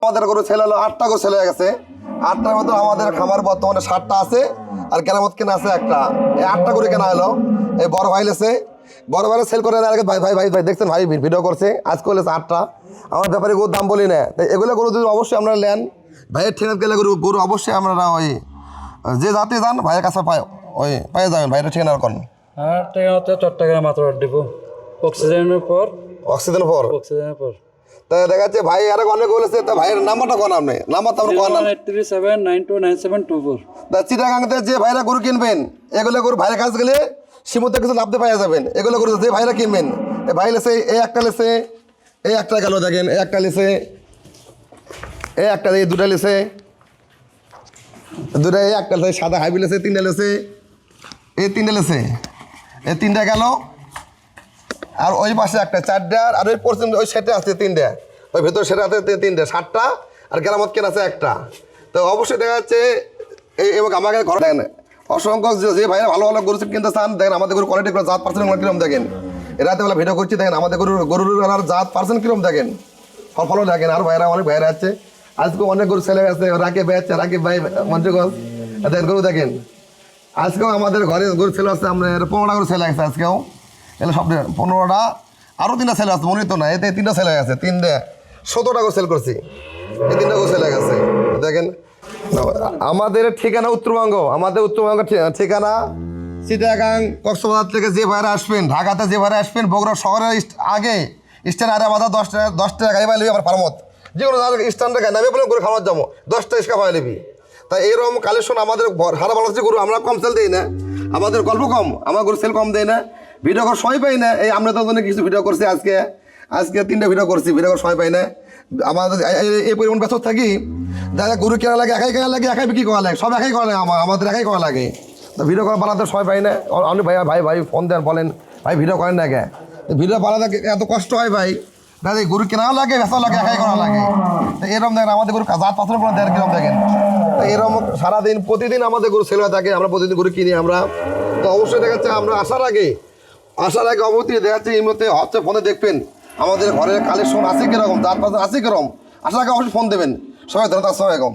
আমাদের গরু ছেলে হলো 8টা গরু ছেলে হয়ে গেছে। 8টার মধ্যে আমাদের খামার বর্তমানে 7টা আছে আর কেরামত কেনা আছে একটা। এই 8টা গরু কেনা হলো। এই বড় ভাই লেছে, বড় ভাই সেল করে না। ভাই ভাই ভাই ভাই দেখছেন ভাই ভিডিও করছে আজ করলেছে 8টা। আমার ব্যাপারে গরুর দাম বলি না, তাই এগুলো গরু যদি অবশ্যই আপনারা নেন ভাইয়ের ঠেকাত গেলে গরু গরু অবশ্যই আপনারা ওই যে যাতে যান ভাইয়ের কাছে ওই পেয়ে যাবেন। ভাইয়ের ঠিকানা করেন। হ্যাঁ ঠিকানাতে চট্টগ্রাম মাত্র দিব অক্সিজেনের পর অক্সিজেনের পর তাই দেখা যাচ্ছে ভাই আর অনেক বলেছে। তা ভাইয়ের নাম্বারটা কোন আপনি নাম্বার তো কোন 8379299724 তা চিটাগাংতে যে ভাইরা গরু কিনবেন এগুলো গরু ভাইয়ের কাছে গেলে সীমিত কিছু লাভতে পাওয়া যাবেন। এগুলো গরু যে ভাইরা কিনবেন এই ভাই লেছে, এই একটা লেছে, এই একটা গেল দেখেন, এই একটা লেছে, এই একটা এই দুটা লেছে, দুটা এই একটা লেছে, সাদা হাইবি লেছে, 3টা লেছে, এই 3টা লেছে, এই 3টা গেল। আর ওই পাশে একটা 4টা, আর ওই পশ্চিম ওই সেটে আছে 3টা, ওই ভেতর সেটা আছে 3টা, 7টা। আর কেরামত কেনা আছে একটা। তো অবশ্যই দেখা যাচ্ছে এই এবং আমাকে ঘরে দেখেন অসংখ্য যে ভাইরা ভালো ভালো গরু কিনতে চান দেখেন আমাদের গরু কোয়ালিটি জাত পার্সেন্ট কিরম দেখেন। রাতে বেলা ভিডিও করছি দেখেন আমাদের গরুর জাত পার্সেন্ট কিরম দেখেন, ফলো দেখেন। আর ভাইরা অনেক ভাইরা আছে আজকে অনেক গরু ছেলে গেছে, রাকিব ভাই আছে, রাকিব ভাই মঞ্চগঞ্জ দেখেন গরু দেখেন। আজকেও আমাদের ঘরে গরু ছেলে আছে, আমরা 15টা গরু ছেলে আছে আজকেও। এগুলো সব 15টা, আরও 3টা ছেলে আছে মনে তো না, এতে 3টা ছেলে গেছে, 3টা 17টা করে সেল করছি, এই 3টা করে সেলে গেছে দেখেন। আমাদের ঠিকানা উত্তরবঙ্গ, আমাদের উত্তরবঙ্গ ঠিকানা চিটাগাং কক্সবাজার থেকে যে ভাইরা আসবেন, ঢাকাতে যে ভাইরা আসবেন, বগুড়া শহরের আগে স্ট্যান্ড আরে বাধা 10 টাকা গাড়ি পাইলে আমার ফার্মত যে কোনো স্ট্যান্ডে গাড়ি নামে বলে করে খাওয়ার যাবো 10 টাকা পাই নিবি। তাই এরকম কালেকশন আমাদের সারা ভালো হচ্ছে গরু আমরা কম সেল দিই না, আমাদের গল্প কম, আমার গরু সেল কম দেয় না, ভিডিও করার সময় পাই না। এই আমরা তো কিছু ভিডিও করছি আজকে 3টা ভিডিও করছি, ভিডিও করার সময় পাই না। আমাদের এই পরিমাণ ব্যস্ত থাকি, দেখা গরু কেনা লাগে একাই কেনা লাগে, একাই বিক্রি করা লাগে, সব একাই করা লাগে, আমাদের একাই করা লাগে। তো ভিডিও করা বানাতে সময় পাই না। অনেক ভাই ভাই ভাই ফোন দেন বলেন ভাই ভিডিও করেন না কে, ভিডিও বানাতে এত কষ্ট হয় ভাই। দাদা গরু কেনাও লাগে, বেচাও লাগে, একাই করা লাগে। তো এরকম দেখেন আমাদের গরু জাত পাথর করে দেখেন কিরকম দেখেন। তো এরকম সারাদিন প্রতিদিন আমাদের গরু সেল হয়ে থাকে, আমরা প্রতিদিন গরু কিনি আমরা। তো অবশ্যই দেখা যাচ্ছে আমরা আসার আগে অবধি দেখা যাচ্ছে এই মধ্যে হচ্ছে ফোনে দেখবেন আমাদের ঘরের কালেকশন আছে কীরকম, জাত পাথর আছে কীরকম, আসার আগে অবশ্যই ফোন দেবেন। সবাই ধন্যবাদ, আসসালামু আলাইকুম।